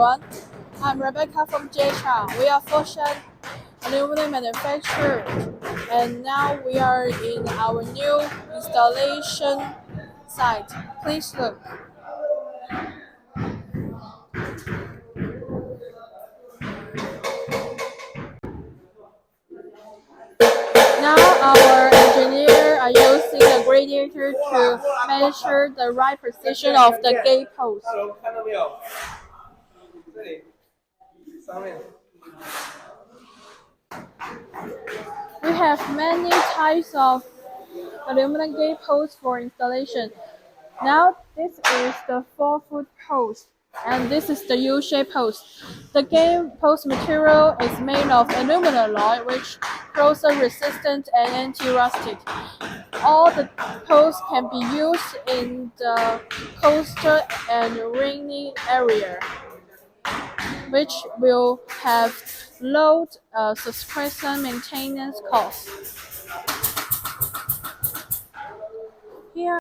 everyone. I'm Rebecca from JHR. We are Foshan aluminum manufacturer, and now we are in our new installation site. Please look. Now our engineers are using the gradiator to measure the right position of the gate post. We have many types of aluminum gate posts for installation. Now this is the 4-foot post, and this is the U-shaped post. The gate post material is made of aluminum alloy, which corrosion resistant and anti-rusted. All the posts can be used in the coastal and rainy area, which will have low subscription maintenance costs. Here